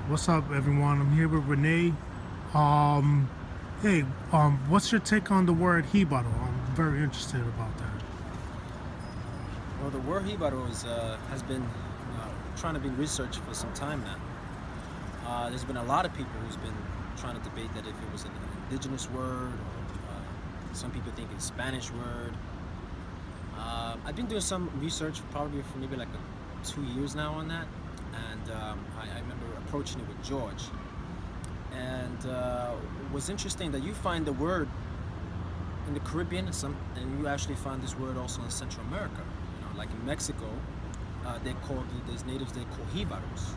What's up, everyone? I'm here with Rene. Um, hey, what's your take on the word Jibaro? I'm very interested about that. Well, the word Jibaro has been trying to be researched for some time now. There's been a lot of people who's been trying to debate that if it was an indigenous word, or some people think it's a Spanish word. I've been doing some research probably for maybe like 2 years now on that, and I remember approaching it with George. And what's interesting that you find the word in the Caribbean, and you actually find this word also in Central America. Like in Mexico, there's natives they call Jibaros,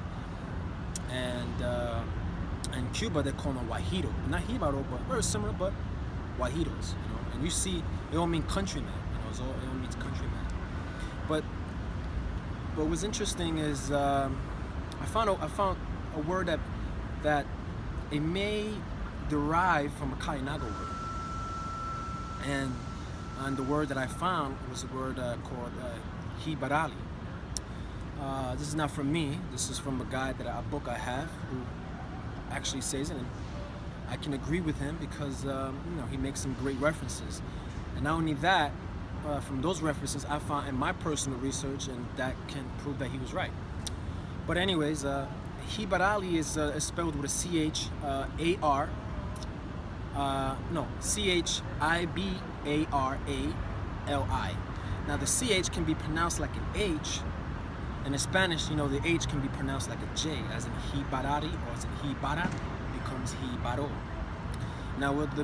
and in Cuba they call them Guajiro, not Jibaro, but very similar, but Guajiros. And you see, they all mean countrymen. It all means countrymen. But what's interesting is I found a word that it may derive from a Kainaga word, and the word that I found was a word called Jibarali. This is not from me. This is from a book I have who actually says it, and I can agree with him because he makes some great references. And not only that, from those references I found in my personal research, and that can prove that he was right. But anyways, Jibarali is spelled with a C-H-A-R. C-H-I-B-A-R-A-L-I. Now the CH can be pronounced like an H, and in Spanish, the H can be pronounced like a J, as in Jibarari, or as in Jibara becomes Jibaro. Now what the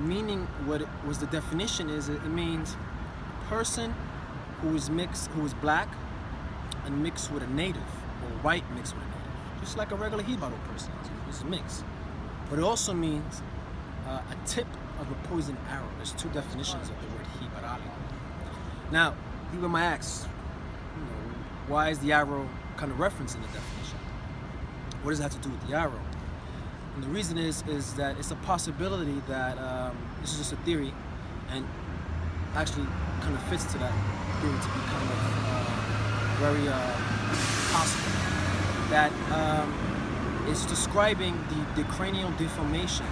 definition is, it means person who is black and mixed with a native, or white mixed with a native, just like a regular Jibaro person is mixed. But it also means a tip of a poisoned arrow. There's two definitions of the word Jibarali. Now, people might ask, why is the arrow kind of referenced in the definition? What does that have to do with the arrow? And the reason is that it's a possibility that this is just a theory, and actually kind of fits to that theory to be kind of very possible. That it's describing the cranial deformation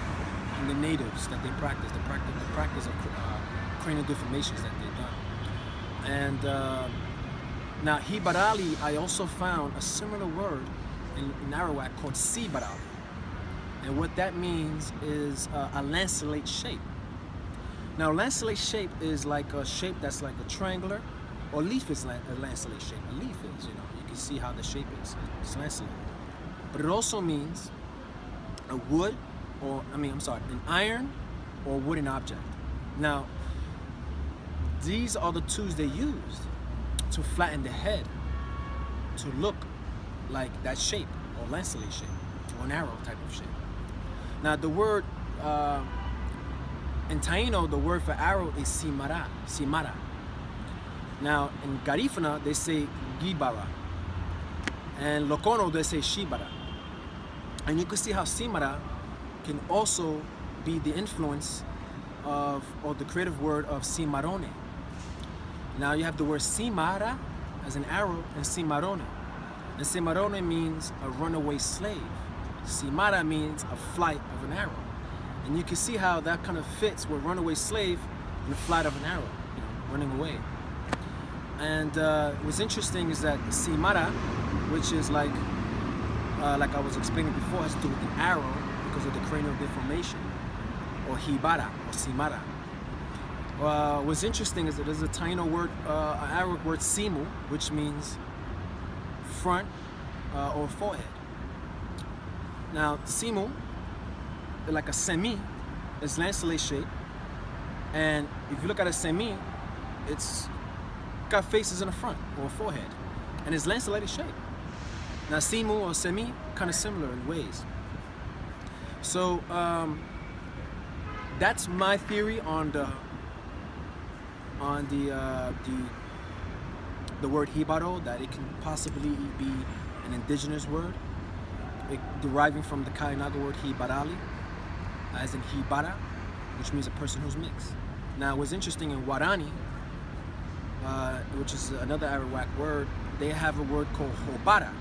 in the natives that they practice, the practice of cranial deformations that they've done. And now Jibarali, I also found a similar word in Arawak called Sibarali. And what that means is a lanceolate shape. Now lanceolate shape is like a shape that's like a triangular, or leaf is a lanceolate shape. A leaf is, you can see how the shape is. It's lanceolate. But it also means a wood, an iron or wooden object. Now, these are the tools they used to flatten the head to look like that shape, or lanceolate shape, or an arrow type of shape. Now, the word in Taino, the word for arrow is simara. Now, in Garifuna, they say gibara, and Locono, they say shibara. And you can see how simara can also be the influence or the creative word of cimarrone. Now you have the word cimara as an arrow, and cimarrone. And cimarrone means a runaway slave. Cimara means a flight of an arrow. And you can see how that kind of fits with runaway slave and the flight of an arrow, running away. And what's interesting is that cimara, which is like I was explaining before, has to do with an arrow because of the cranial deformation, or Jibara, or Simara. What's interesting is that there's a Taino word, an Arabic word simu, which means front or forehead. Now, simu, like a semi, is lanceolate shape, and if you look at a semi, it's got faces in the front or forehead, and it's lanceolated shape. Now, simu or semi, kind of similar in ways. So that's my theory on the word Jibaro, that it can possibly be an indigenous word, deriving from the Kainaga word Jibarali, as in Jibara, which means a person who's mixed. Now, what's interesting in Guarani, which is another Arawak word, they have a word called Hobara,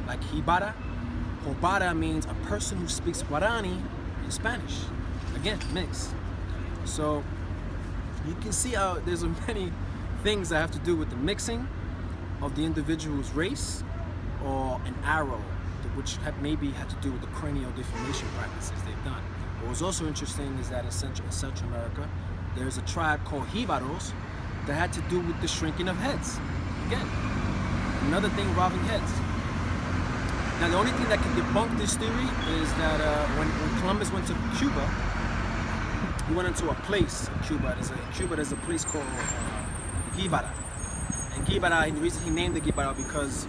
like Jibara, Hobara means a person who speaks Guarani in Spanish. Again, mix. So you can see how there's many things that have to do with the mixing of the individual's race or an arrow, which maybe had to do with the cranial deformation practices they've done. What was also interesting is that in Central America, there's a tribe called Jibaros that had to do with the shrinking of heads. Again, another thing involving heads. Now, the only thing that can debunk this theory is that when Columbus went to Cuba, he went into a place in Cuba. In Cuba, there's a place called Jibaro. And Jibaro, the reason he named it Jibaro because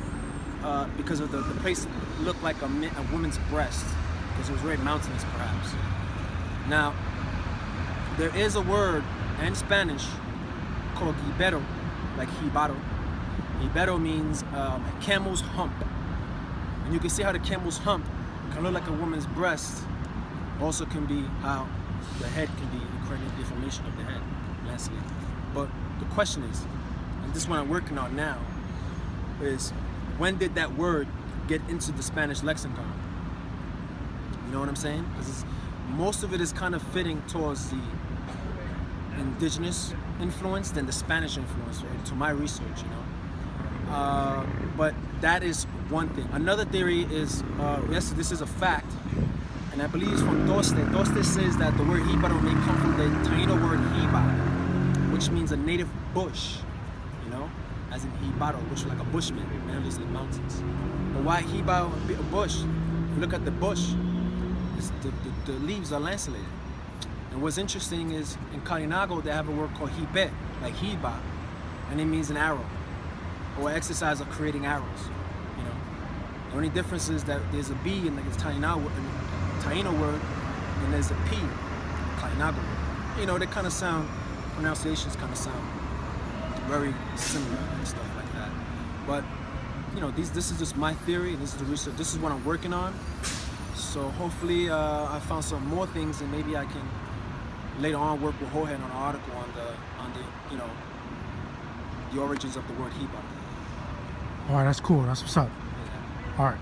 of the place looked like a woman's breast, because it was very mountainous, perhaps. Now, there is a word in Spanish called Jibaro, like Jibaro. Jibaro means camel's hump. And you can see how the camel's hump can look like a woman's breast. Also can be how the head can be the cranial deformation of the head, landscape. But the question is, and this is what I'm working on now, is when did that word get into the Spanish lexicon? You know what I'm saying? Because most of it is kind of fitting towards the indigenous influence than the Spanish influence, right? To my research, you know. But that is one thing. Another theory is, yes, this is a fact, and I believe it's from Toste. Toste says that the word Jibaro may come from the Taino word Jiba, which means a native bush, you know, as in Jibaro, which is like a bushman, man lives in the mountains. But why Jiba, a bush? If you look at the bush, the leaves are lanceolated. And what's interesting is in Carinago they have a word called Jibe, like Jiba, and it means an arrow, or exercise of creating arrows. You know, the only difference is that there's a B in the Taino word, and there's a P, Carinago word. You know, they kind of sound, pronunciations kind of sound very similar and stuff like that. But you know, this is just my theory, and this is the research. This is what I'm working on. So hopefully I found some more things, and maybe I can later on work with Jorge on an article on the you know, the origins of the word Jiba. All right, that's cool. That's what's up. Yeah. All right.